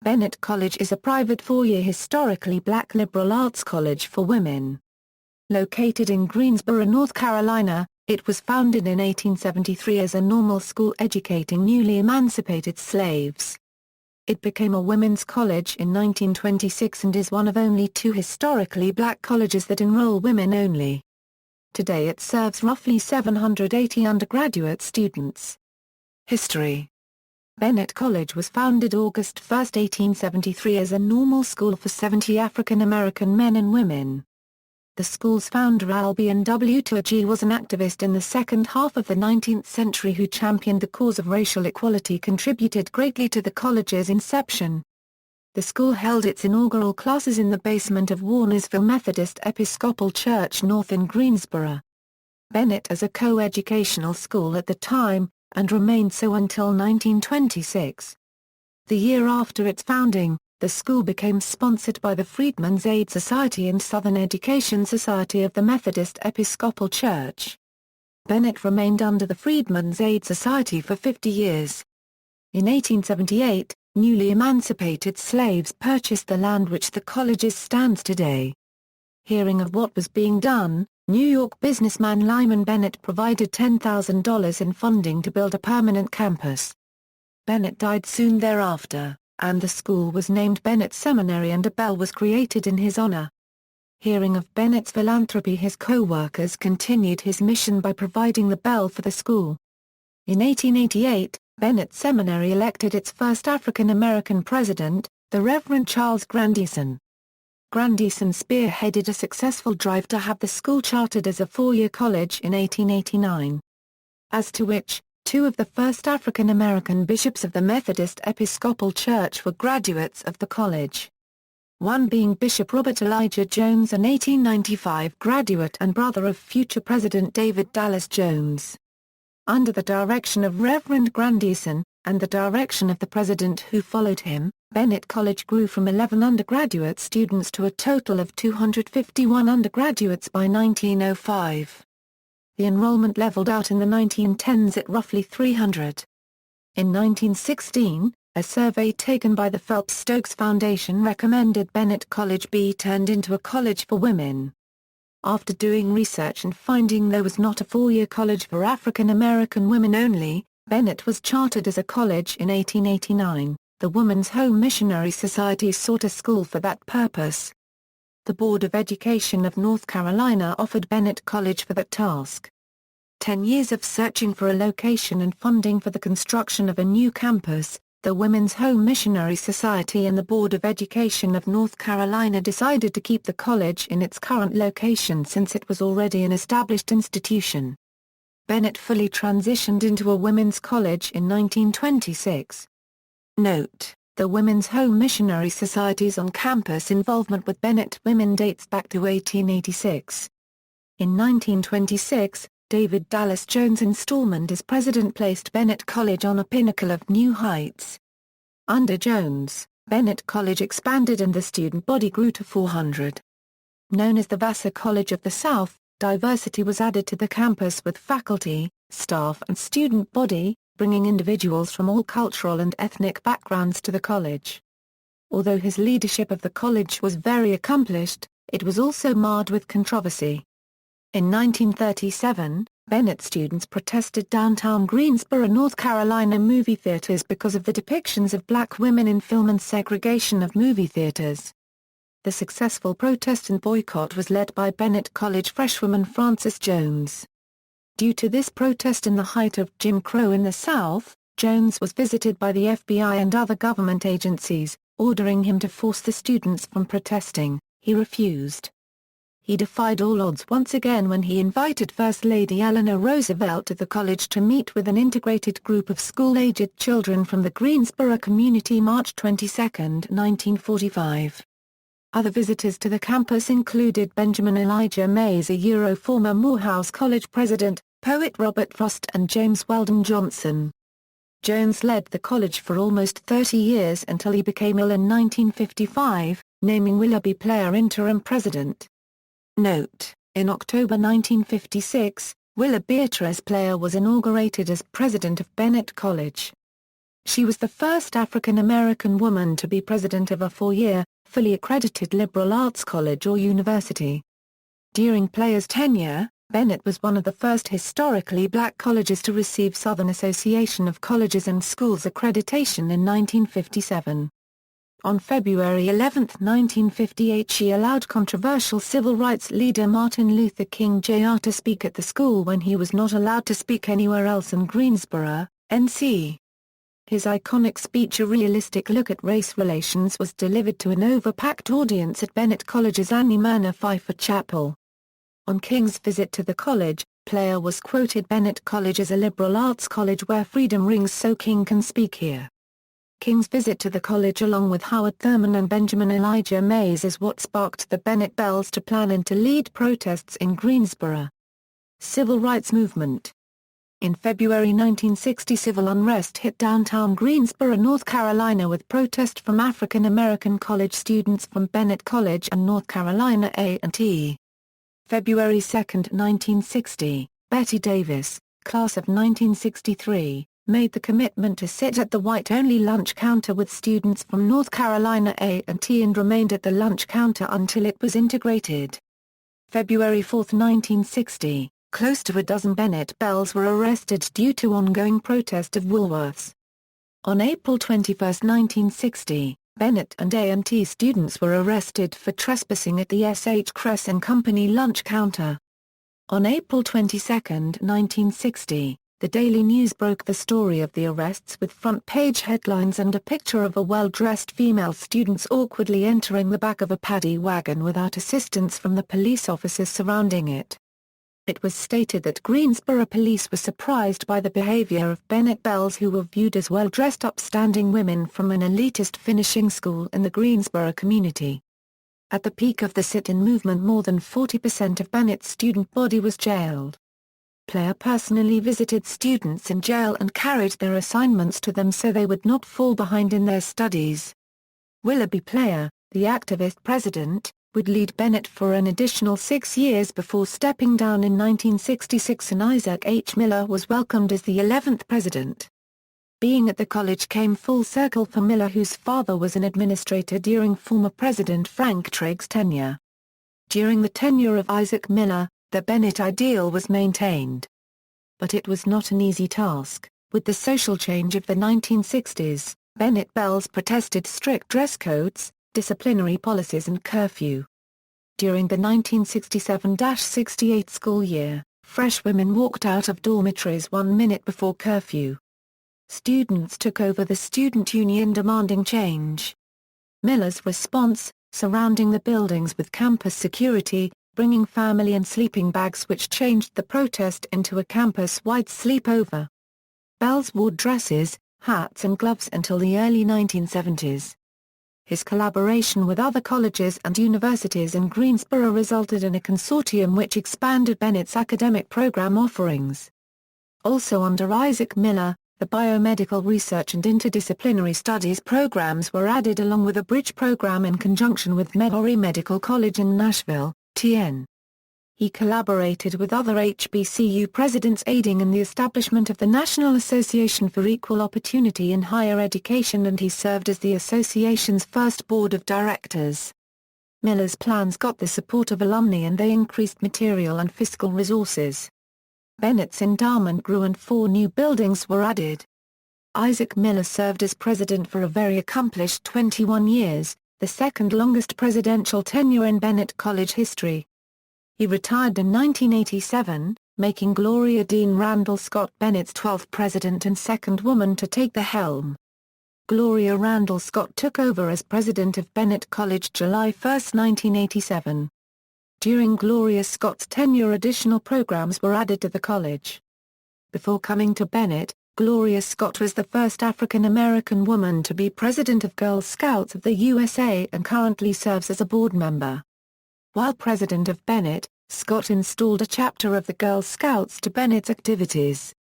Bennett College is a private four-year historically black liberal arts college for women. Located in Greensboro, North Carolina, it was founded in 1873 as a normal school educating newly emancipated slaves. It became a women's college in 1926 and is one of only two historically black colleges that enroll women only. Today it serves roughly 780 undergraduate students. History. Bennett College was founded August 1, 1873 as a normal school for 70 African American men and women. The school's founder Albion W. Tuagi was an activist in the second half of the 19th century who championed the cause of racial equality, contributed greatly to the college's inception. The school held its inaugural classes in the basement of Warnersville Methodist Episcopal Church North in Greensboro. Bennett as a co-educational school at the time, and remained so until 1926. The year after its founding, the school became sponsored by the Freedmen's Aid Society and Southern Education Society of the Methodist Episcopal Church. Bennett remained under the Freedmen's Aid Society for 50 years. In 1878, newly emancipated slaves purchased the land which the college stands today. Hearing of what was being done, New York businessman Lyman Bennett provided $10,000 in funding to build a permanent campus. Bennett died soon thereafter, and the school was named Bennett Seminary and a bell was created in his honor. Hearing of Bennett's philanthropy, his co-workers continued his mission by providing the bell for the school. In 1888, Bennett Seminary elected its first African American president, the Reverend Charles Grandison. Grandison spearheaded a successful drive to have the school chartered as a four-year college in 1889. As to which, two of the first African American bishops of the Methodist Episcopal Church were graduates of the college. One being Bishop Robert Elijah Jones, an 1895 graduate and brother of future President David Dallas Jones. Under the direction of Reverend Grandison, and the direction of the president who followed him, Bennett College grew from 11 undergraduate students to a total of 251 undergraduates by 1905. The enrollment leveled out in the 1910s at roughly 300. In 1916, a survey taken by the Phelps-Stokes Foundation recommended Bennett College be turned into a college for women. After doing research and finding there was not a four-year college for African American women only, Bennett was chartered as a college in 1889. The Woman's Home Missionary Society sought a school for that purpose. The Board of Education of North Carolina offered Bennett College for that task. 10 years of searching for a location and funding for the construction of a new campus, the Women's Home Missionary Society and the Board of Education of North Carolina decided to keep the college in its current location since it was already an established institution. Bennett fully transitioned into a women's college in 1926. Note: the Women's Home Missionary Society's on-campus involvement with Bennett women dates back to 1886. In 1926, David Dallas Jones' installment as president placed Bennett College on a pinnacle of new heights. Under Jones, Bennett College expanded and the student body grew to 400. Known as the Vassar College of the South, diversity was added to the campus with faculty, staff and student body, bringing individuals from all cultural and ethnic backgrounds to the college. Although his leadership of the college was very accomplished, it was also marred with controversy. In 1937, Bennett students protested downtown Greensboro, North Carolina movie theaters because of the depictions of black women in film and segregation of movie theaters. The successful protest and boycott was led by Bennett College freshwoman Frances Jones. Due to this protest and the height of Jim Crow in the South, Jones was visited by the FBI and other government agencies, ordering him to force the students from protesting. He refused. He defied all odds once again when he invited First Lady Eleanor Roosevelt to the college to meet with an integrated group of school-aged children from the Greensboro community March 22, 1945. Other visitors to the campus included Benjamin Elijah Mays, former Morehouse College president, poet Robert Frost and James Weldon Johnson. Jones led the college for almost 30 years until he became ill in 1955, naming Willoughby Player interim president. Note: in October 1956, Willa Beatrice Player was inaugurated as president of Bennett College. She was the first African-American woman to be president of a four-year, fully accredited liberal arts college or university. During Player's tenure, Bennett was one of the first historically black colleges to receive Southern Association of Colleges and Schools accreditation in 1957. On February 11, 1958, she allowed controversial civil rights leader Martin Luther King Jr. to speak at the school when he was not allowed to speak anywhere else in Greensboro, NC. His iconic speech, A Realistic Look at Race Relations, was delivered to an overpacked audience at Bennett College's Annie Myrna Pfeiffer Chapel. On King's visit to the college, Player was quoted, "Bennett College is a liberal arts college where freedom rings so King can speak here." King's visit to the college along with Howard Thurman and Benjamin Elijah Mays is what sparked the Bennett Bells to plan and to lead protests in Greensboro. Civil rights movement. In February 1960, civil unrest hit downtown Greensboro, North Carolina, with protest from African American college students from Bennett College and North Carolina A&T. February 2, 1960, Betty Davis, class of 1963, made the commitment to sit at the white-only lunch counter with students from North Carolina A&T and remained at the lunch counter until it was integrated. February 4, 1960, close to a dozen Bennett Bells were arrested due to ongoing protest of Woolworths. On April 21, 1960, Bennett and A&T students were arrested for trespassing at the S.H. Kress and Company lunch counter. On April 22, 1960, the Daily News broke the story of the arrests with front-page headlines and a picture of a well-dressed female students awkwardly entering the back of a paddy wagon without assistance from the police officers surrounding it. It was stated that Greensboro police were surprised by the behavior of Bennett Bells, who were viewed as well-dressed upstanding women from an elitist finishing school in the Greensboro community. At the peak of the sit-in movement, more than 40% of Bennett's student body was jailed. Player personally visited students in jail and carried their assignments to them so they would not fall behind in their studies. Willoughby Player, the activist president, would lead Bennett for an additional 6 years before stepping down in 1966, and Isaac H. Miller was welcomed as the 11th president. Being at the college came full circle for Miller, whose father was an administrator during former President Frank Trigg's tenure. During the tenure of Isaac Miller, the Bennett ideal was maintained. But it was not an easy task. With the social change of the 1960s, Bennett Bells protested strict dress codes, disciplinary policies and curfew. During the 1967-68 school year, fresh women walked out of dormitories 1 minute before curfew. Students took over the student union demanding change. Miller's response, surrounding the buildings with campus security, bringing family and sleeping bags, which changed the protest into a campus-wide sleepover. Bells wore dresses, hats and gloves until the early 1970s. His collaboration with other colleges and universities in Greensboro resulted in a consortium which expanded Bennett's academic program offerings. Also under Isaac Miller, the biomedical research and interdisciplinary studies programs were added, along with a bridge program in conjunction with Memory Medical College in Nashville, TN. He collaborated with other HBCU presidents, aiding in the establishment of the National Association for Equal Opportunity in Higher Education, and he served as the association's first board of directors. Miller's plans got the support of alumni and they increased material and fiscal resources. Bennett's endowment grew and 4 new buildings were added. Isaac Miller served as president for a very accomplished 21 years, the second longest presidential tenure in Bennett College history. He retired in 1987, making Gloria Dean Randall Scott Bennett's 12th president and second woman to take the helm. Gloria Randall Scott took over as president of Bennett College July 1, 1987. During Gloria Scott's tenure, additional programs were added to the college. Before coming to Bennett, Gloria Scott was the first African-American woman to be president of Girl Scouts of the USA and currently serves as a board member. While president of Bennett, Scott installed a chapter of the Girl Scouts to Bennett's activities.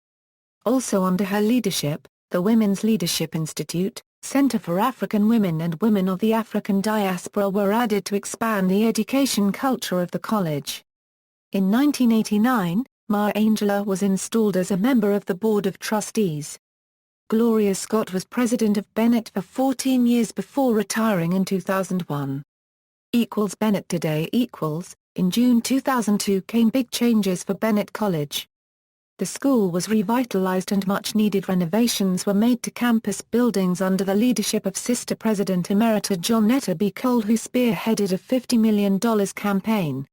Also under her leadership, the Women's Leadership Institute, Center for African Women and Women of the African Diaspora were added to expand the education culture of the college. In 1989, Ma Angelou was installed as a member of the Board of Trustees. Gloria Scott was president of Bennett for 14 years before retiring in 2001. Bennett today in June 2002 came big changes for Bennett College. The school was revitalized and much-needed renovations were made to campus buildings under the leadership of Sister President Emerita Johnetta B. Cole, who spearheaded a $50 million campaign.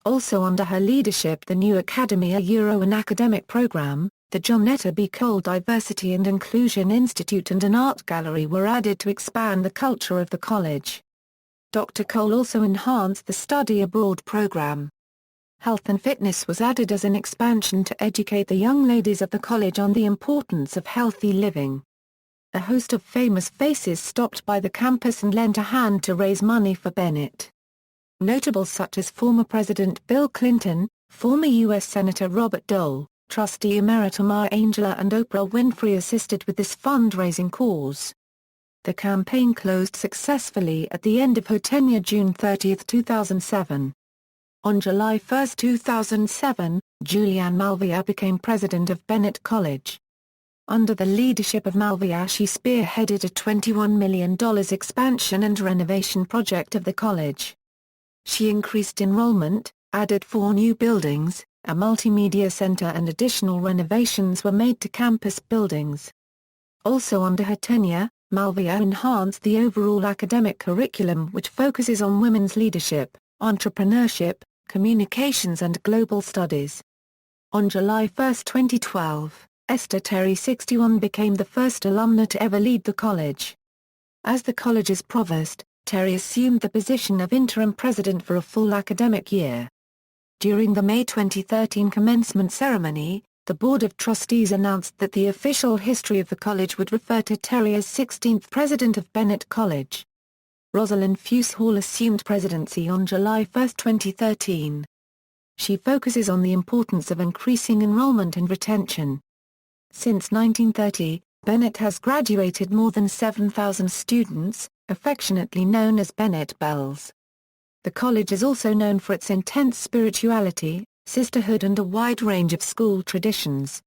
Also under her leadership, the new Academia Euro and academic program, the Johnetta B. Cole Diversity and Inclusion Institute and an art gallery were added to expand the culture of the college. Dr. Cole also enhanced the study abroad program. Health and fitness was added as an expansion to educate the young ladies of the college on the importance of healthy living. A host of famous faces stopped by the campus and lent a hand to raise money for Bennett. Notables such as former President Bill Clinton, former U.S. Senator Robert Dole, Trustee Emerita Maya Angelou and Oprah Winfrey assisted with this fundraising cause. The campaign closed successfully at the end of her tenure June 30, 2007. On July 1, 2007, Julianne Malvier became president of Bennett College. Under the leadership of Malvier, she spearheaded a $21 million expansion and renovation project of the college. She increased enrollment, added 4 new buildings, a multimedia center and additional renovations were made to campus buildings. Also under her tenure, Malvier enhanced the overall academic curriculum, which focuses on women's leadership, entrepreneurship, communications and global studies. On July 1, 2012, Esther Terry 61 became the first alumna to ever lead the college. As the college's provost, Terry assumed the position of interim president for a full academic year. During the May 2013 commencement ceremony, the Board of Trustees announced that the official history of the college would refer to Terry as 16th president of Bennett College. Rosalind Fuse Hall assumed presidency on July 1, 2013. She focuses on the importance of increasing enrollment and retention. Since 1930, Bennett has graduated more than 7,000 students, affectionately known as Bennett Bells. The college is also known for its intense spirituality, sisterhood and a wide range of school traditions.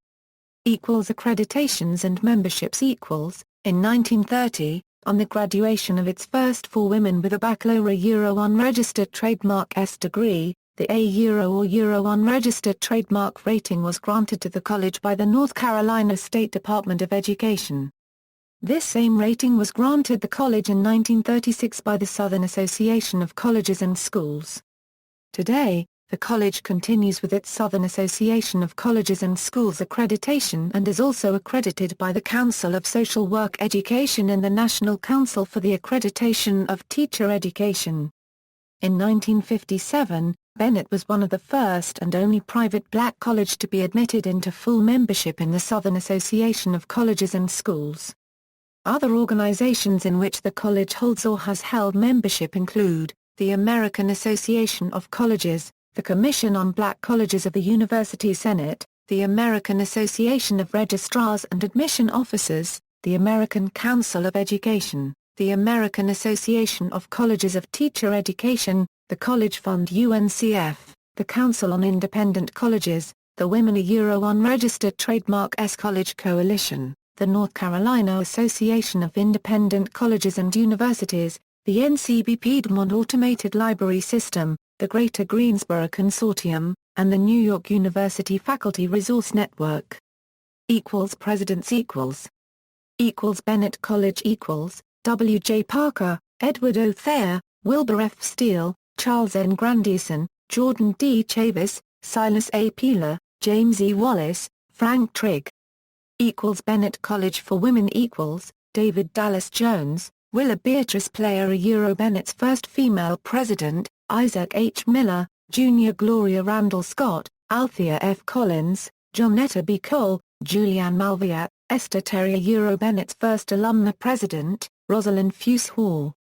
Accreditations and memberships In 1930, on the graduation of its first 4 women with a baccalaureate Euro unregistered trademark S degree, the A Euro or Euro unregistered trademark rating was granted to the college by the North Carolina State Department of Education. This same rating was granted the college in 1936 by the Southern Association of Colleges and Schools. Today, the college continues with its Southern Association of Colleges and Schools accreditation and is also accredited by the Council of Social Work Education and the National Council for the Accreditation of Teacher Education. In 1957, Bennett was one of the first and only private black college to be admitted into full membership in the Southern Association of Colleges and Schools. Other organizations in which the college holds or has held membership include, the American Association of Colleges, the Commission on Black Colleges of the University Senate, the American Association of Registrars and Admission Officers, the American Council of Education, the American Association of Colleges of Teacher Education, the College Fund UNCF, the Council on Independent Colleges, the Women Euro Unregistered Trademark S College Coalition, the North Carolina Association of Independent Colleges and Universities, the NCB Piedmont Automated Library System, the Greater Greensboro Consortium, and the New York University Faculty Resource Network. Presidents Bennett College W. J. Parker, Edward O. Thayer, Wilbur F. Steele, Charles N. Grandison, Jordan D. Chavis, Silas A. Peeler, James E. Wallace, Frank Trigg. Bennett College for Women David Dallas Jones, Willa Beatrice Player Euro Bennett's first female president, Isaac H. Miller, Jr. Gloria Randall Scott, Althea F. Collins, Johnetta B. Cole, Julianne Malvier, Esther Terry Euro Bennett's first alumna president, Rosalind Fuse Hall.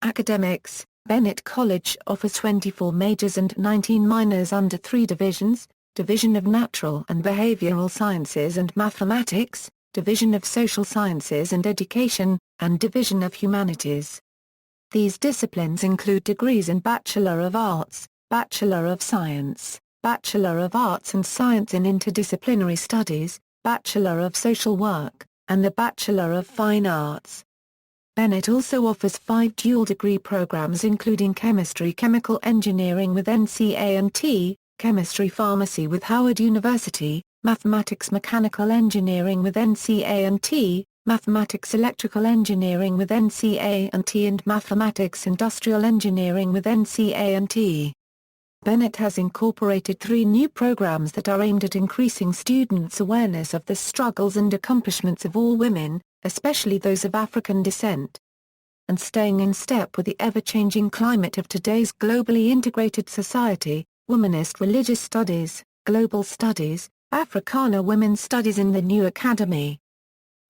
Academics, Bennett College offers 24 majors and 19 minors under 3 divisions, Division of Natural and Behavioral Sciences and Mathematics, Division of Social Sciences and Education, and Division of Humanities. These disciplines include degrees in Bachelor of Arts, Bachelor of Science, Bachelor of Arts and Science in Interdisciplinary Studies, Bachelor of Social Work, and the Bachelor of Fine Arts. Bennett also offers 5 dual-degree programs including Chemistry Chemical Engineering with NCA&T, Chemistry Pharmacy with Howard University, Mathematics Mechanical Engineering with NCA&T, Mathematics Electrical Engineering with NCA&T and Mathematics Industrial Engineering with NCA&T. Bennett has incorporated 3 new programs that are aimed at increasing students' awareness of the struggles and accomplishments of all women, especially those of African descent. And staying in step with the ever-changing climate of today's globally integrated society, Womanist Religious Studies, Global Studies, Africana Women's Studies in the new Academy.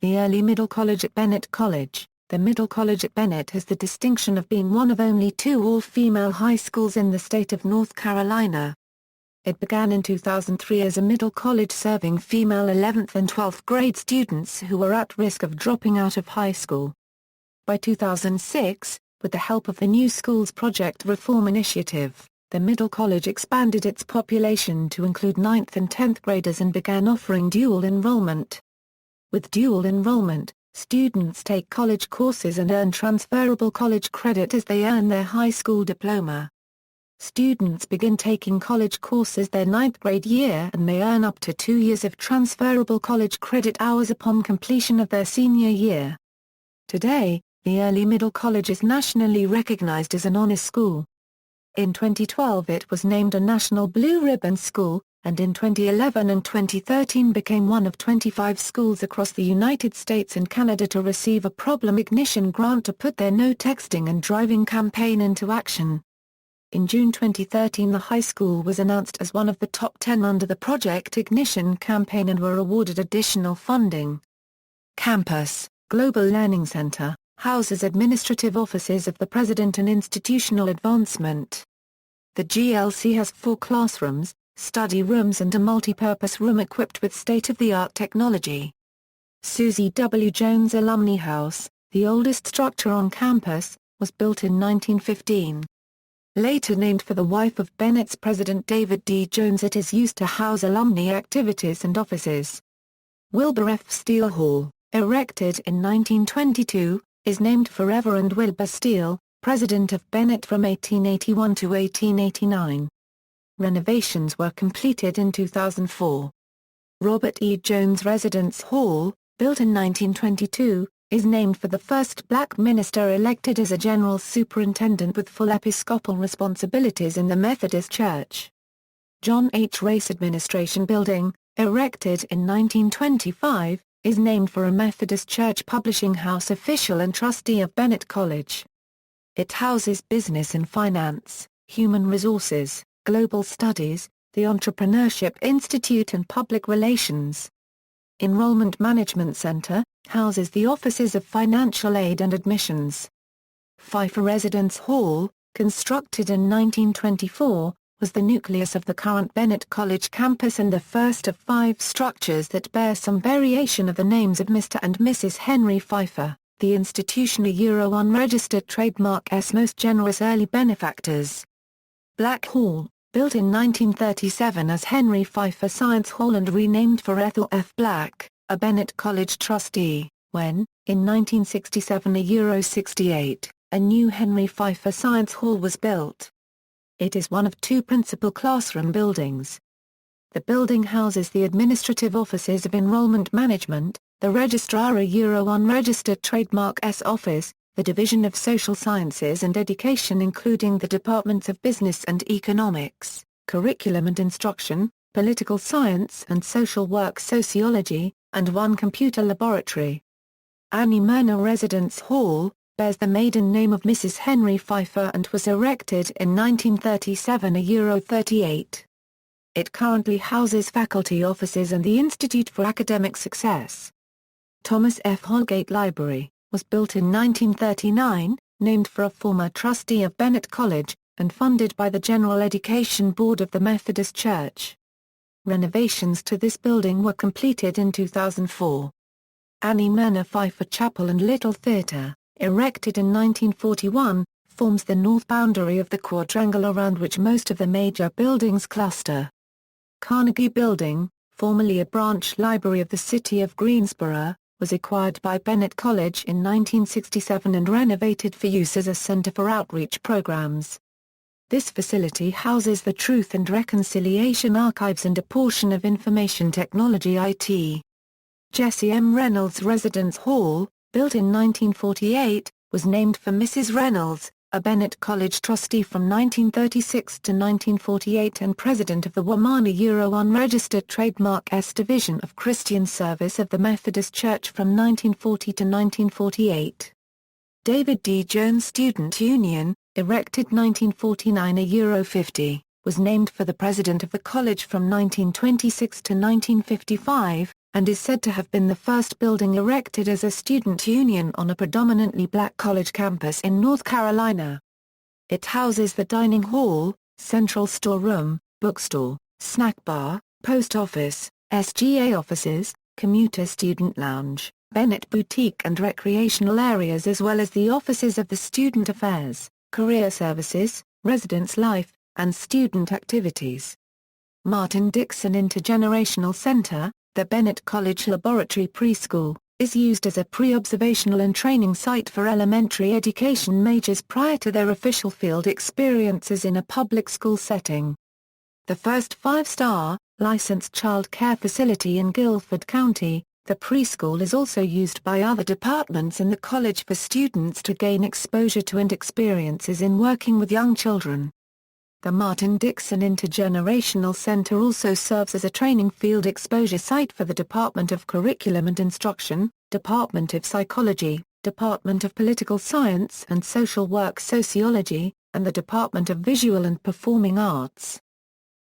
The Early Middle College at Bennett College. The Middle College at Bennett has the distinction of being one of only 2 all-female high schools in the state of North Carolina. It began in 2003 as a middle college serving female 11th and 12th grade students who were at risk of dropping out of high school. By 2006, with the help of the New Schools Project Reform Initiative, the middle college expanded its population to include 9th and 10th graders and began offering dual enrollment. With dual enrollment, students take college courses and earn transferable college credit as they earn their high school diploma. Students begin taking college courses their 9th grade year and may earn up to 2 years of transferable college credit hours upon completion of their senior year. Today, the Early Middle College is nationally recognized as an honors school. In 2012 it was named a National Blue Ribbon School, and in 2011 and 2013 became one of 25 schools across the United States and Canada to receive a Problem Ignition grant to put their No Texting and Driving campaign into action. In June 2013 the high school was announced as one of the top 10 under the Project Ignition campaign and were awarded additional funding. Campus, Global Learning Center, houses administrative offices of the President and institutional advancement. The GLC has 4 classrooms, study rooms and a multi-purpose room equipped with state-of-the-art technology. Susie W. Jones Alumni House, the oldest structure on campus, was built in 1915. Later named for the wife of Bennett's President David D. Jones, it is used to house alumni activities and offices. Wilbur F. Steele Hall, erected in 1922, is named for Reverend Wilbur Steele, president of Bennett from 1881 to 1889. Renovations were completed in 2004. Robert E. Jones Residence Hall, built in 1922, is named for the first black minister elected as a general superintendent with full episcopal responsibilities in the Methodist Church. John H. Race Administration Building, erected in 1925, is named for a Methodist Church publishing house official and trustee of Bennett College. It houses business and finance, human resources, global studies, the Entrepreneurship Institute and public relations. Enrollment Management Center, houses the offices of financial aid and admissions. Pfeiffer Residence Hall, constructed in 1924, was the nucleus of the current Bennett College campus and the first of 5 structures that bear some variation of the names of Mr. and Mrs. Henry Pfeiffer, the institution a Euro unregistered trademark's most generous early benefactors. Black Hall, built in 1937 as Henry Pfeiffer Science Hall and renamed for Ethel F. Black, a Bennett College trustee, when, in 1967 a Euro 68, a new Henry Pfeiffer Science Hall was built. It is one of 2 principal classroom buildings. The building houses the administrative offices of Enrollment Management, the Registrar a Euro Unregistered Trademark's office, the Division of Social Sciences and Education including the Departments of Business and Economics, Curriculum and Instruction, Political Science and Social Work Sociology, and 1 computer laboratory. Annie Myrna Residence Hall, bears the maiden name of Mrs. Henry Pfeiffer and was erected in 1937 a Euro 38. It currently houses faculty offices and the Institute for Academic Success. Thomas F. Holgate Library, was built in 1939, named for a former trustee of Bennett College, and funded by the General Education Board of the Methodist Church. Renovations to this building were completed in 2004. Annie Myrna Pfeiffer Chapel and Little Theatre, erected in 1941, forms the north boundary of the quadrangle around which most of the major buildings cluster. Carnegie Building, formerly a branch library of the city of Greensboro, was acquired by Bennett College in 1967 and renovated for use as a center for outreach programs. This facility houses the Truth and Reconciliation Archives and a portion of Information Technology IT. Jessie M. Reynolds Residence Hall, built in 1948, was named for Mrs. Reynolds, a Bennett College trustee from 1936 to 1948 and president of the WMANA Unregistered Trademark S Division of Christian Service of the Methodist Church from 1940 to 1948. David D. Jones Student Union, erected 1949 €50, was named for the president of the college from 1926 to 1955, and is said to have been the first building erected as a student union on a predominantly black college campus in North Carolina. It houses the dining hall, central storeroom, bookstore, snack bar, post office, SGA offices, commuter student lounge, Bennett boutique and recreational areas, as well as the offices of the Student Affairs, Career Services, Residence Life, and Student Activities. Martin Dixon Intergenerational Center, the Bennett College Laboratory Preschool, is used as a pre-observational and training site for elementary education majors prior to their official field experiences in a public school setting. The first 5-star, licensed child care facility in Guilford County, the preschool is also used by other departments in the college for students to gain exposure to and experiences in working with young children. The Martin Dixon Intergenerational Center also serves as a training field exposure site for the Department of Curriculum and Instruction, Department of Psychology, Department of Political Science and Social Work Sociology, and the Department of Visual and Performing Arts.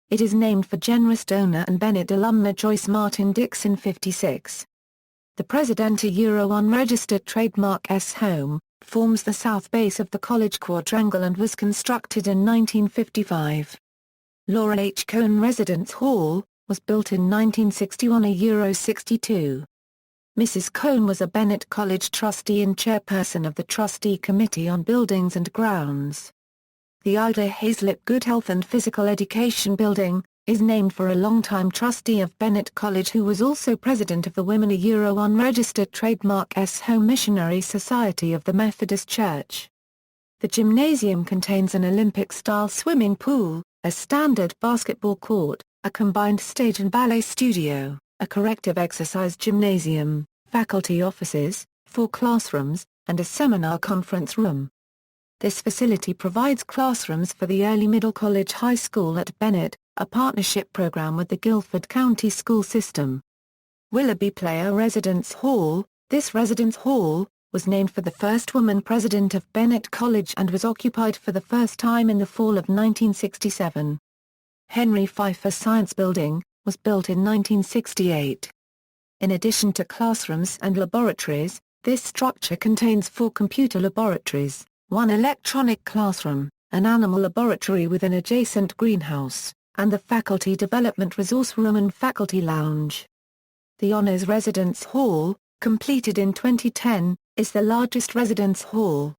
It is named for generous donor and Bennett alumna Joyce Martin Dixon 56. The Presidente Unregistered Trademark S home forms the south base of the college quadrangle and was constructed in 1955. Laura H. Cohn Residence Hall, was built in 1961 €62. Mrs. Cohn was a Bennett College trustee and chairperson of the Trustee Committee on Buildings and Grounds. The Ida Hazlitt Good Health and Physical Education Building, is named for a longtime trustee of Bennett College who was also president of the Women Unregistered Trademark S Home Missionary Society of the Methodist Church. The gymnasium contains an Olympic-style swimming pool, a standard basketball court, a combined stage and ballet studio, a corrective exercise gymnasium, faculty offices, 4 classrooms, and a seminar conference room. This facility provides classrooms for the early middle college high school at Bennett, a partnership program with the Guilford County School System. Willoughby Player Residence Hall, this residence hall, was named for the first woman president of Bennett College and was occupied for the first time in the fall of 1967. Henry Pfeiffer Science Building, was built in 1968. In addition to classrooms and laboratories, this structure contains 4 computer laboratories, 1 electronic classroom, an animal laboratory with an adjacent greenhouse, and the Faculty Development Resource Room and Faculty Lounge. The Honors Residence Hall, completed in 2010, is the largest residence hall.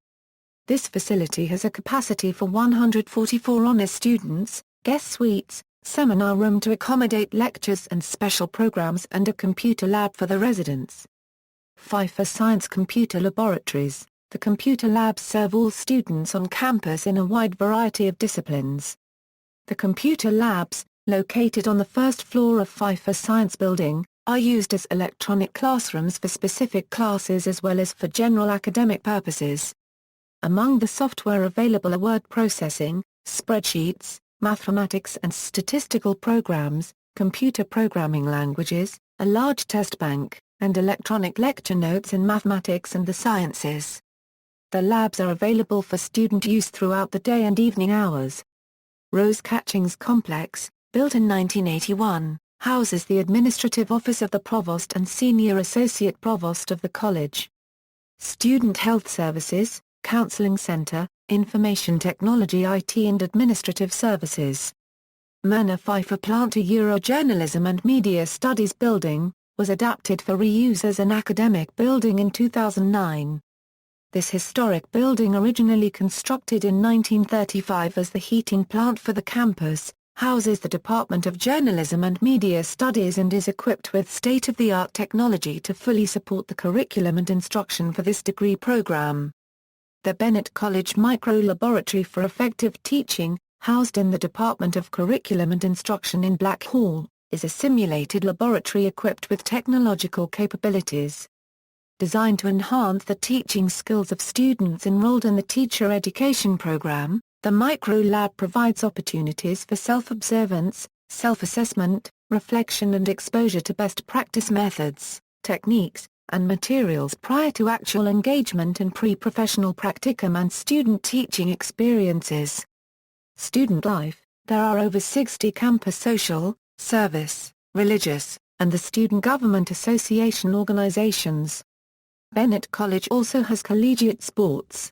This facility has a capacity for 144 honors students, guest suites, seminar room to accommodate lectures and special programs, and a computer lab for the residents. Pfeiffer Science Computer Laboratories. The computer labs serve all students on campus in a wide variety of disciplines. The computer labs, located on the first floor of Pfeiffer Science Building, are used as electronic classrooms for specific classes as well as for general academic purposes. Among the software available are word processing, spreadsheets, mathematics and statistical programs, computer programming languages, a large test bank, and electronic lecture notes in mathematics and the sciences. The labs are available for student use throughout the day and evening hours. Rose Catchings Complex, built in 1981, houses the administrative office of the provost and senior associate provost of the college. Student health services, counseling center, information technology IT and administrative services. Myrna Pfeiffer Planter Journalism and Media Studies Building, was adapted for reuse as an academic building in 2009. This historic building originally constructed in 1935 as the heating plant for the campus, houses the Department of Journalism and Media Studies and is equipped with state-of-the-art technology to fully support the curriculum and instruction for this degree program. The Bennett College Micro-Laboratory for Effective Teaching, housed in the Department of Curriculum and Instruction in Blackhall, is a simulated laboratory equipped with technological capabilities. Designed to enhance the teaching skills of students enrolled in the teacher education program, the micro-lab provides opportunities for self-observance, self-assessment, reflection and exposure to best practice methods, techniques, and materials prior to actual engagement in pre-professional practicum and student teaching experiences. Student life: there are over 60 campus social, service, religious, and the Student Government Association organizations. Bennett College also has collegiate sports.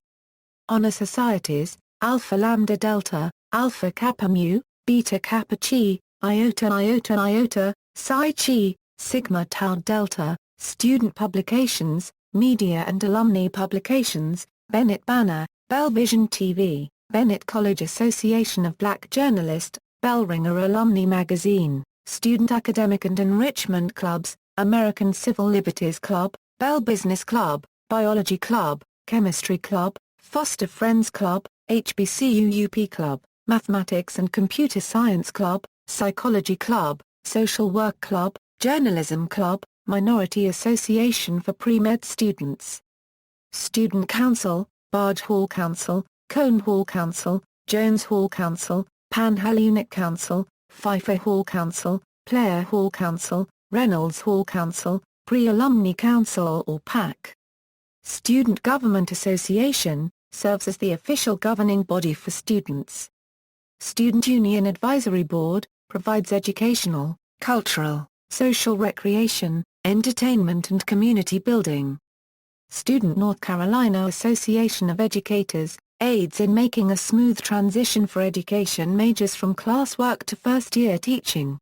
Honor societies: Alpha Lambda Delta, Alpha Kappa Mu, Beta Kappa Chi, Iota Iota Iota, Psi Chi, Sigma Tau Delta. Student publications, media and alumni publications: Bennett Banner, Bell Vision TV, Bennett College Association of Black Journalists, Bell Ringer Alumni Magazine, Student Academic and Enrichment Clubs, American Civil Liberties Club, Bell Business Club, Biology Club, Chemistry Club, Foster Friends Club, HBCU-UP Club, Mathematics and Computer Science Club, Psychology Club, Social Work Club, Journalism Club, Minority Association for Pre-Med Students. Student Council, Barge Hall Council, Cone Hall Council, Jones Hall Council, Panhellenic Council, Pfeiffer Hall Council, Player Hall Council, Reynolds Hall Council, Pre-Alumni Council or PAC. Student Government Association, serves as the official governing body for students. Student Union Advisory Board, provides educational, cultural, social recreation, entertainment and community building. Student North Carolina Association of Educators, aids in making a smooth transition for education majors from classwork to first-year teaching.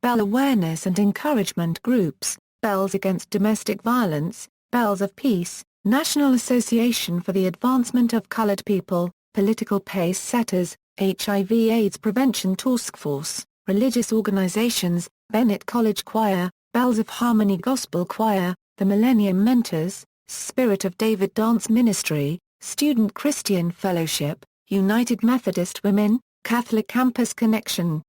Bell Awareness and Encouragement Groups, Bells Against Domestic Violence, Bells of Peace, National Association for the Advancement of Colored People, Political Pace Setters, HIV/AIDS Prevention Task Force, Religious Organizations, Bennett College Choir, Bells of Harmony Gospel Choir, The Millennium Mentors, Spirit of David Dance Ministry, Student Christian Fellowship, United Methodist Women, Catholic Campus Connection.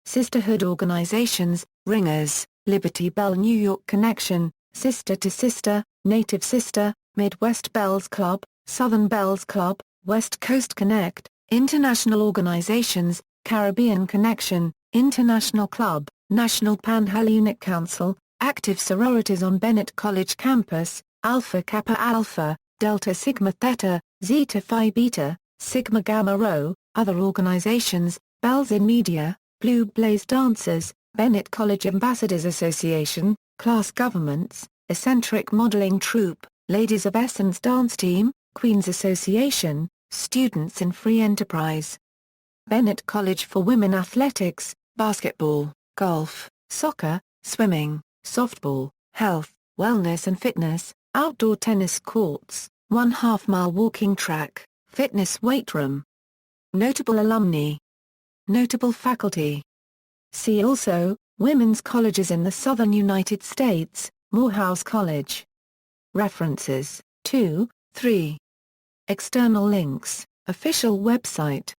Sisterhood organizations, Ringers, Liberty Bell New York Connection, Sister to Sister, Native Sister, Midwest Bells Club, Southern Bells Club, West Coast Connect, International Organizations, Caribbean Connection, International Club, National Panhellenic Council, active sororities on Bennett College campus, Alpha Kappa Alpha, Delta Sigma Theta, Zeta Phi Beta, Sigma Gamma Rho, other organizations, Bells in Media, Blue Blaze Dancers, Bennett College Ambassadors Association, Class Governments, Eccentric Modeling Troupe, Ladies of Essence Dance Team, Queens Association, Students in Free Enterprise. Bennett College for Women Athletics, Basketball, Golf, Soccer, Swimming, Softball, Health, Wellness and Fitness, Outdoor Tennis Courts, 1/2 mile walking track, Fitness Weight Room. Notable Alumni. Notable Faculty. See also, Women's Colleges in the Southern United States, Morehouse College. References, 2, 3. External links, official website.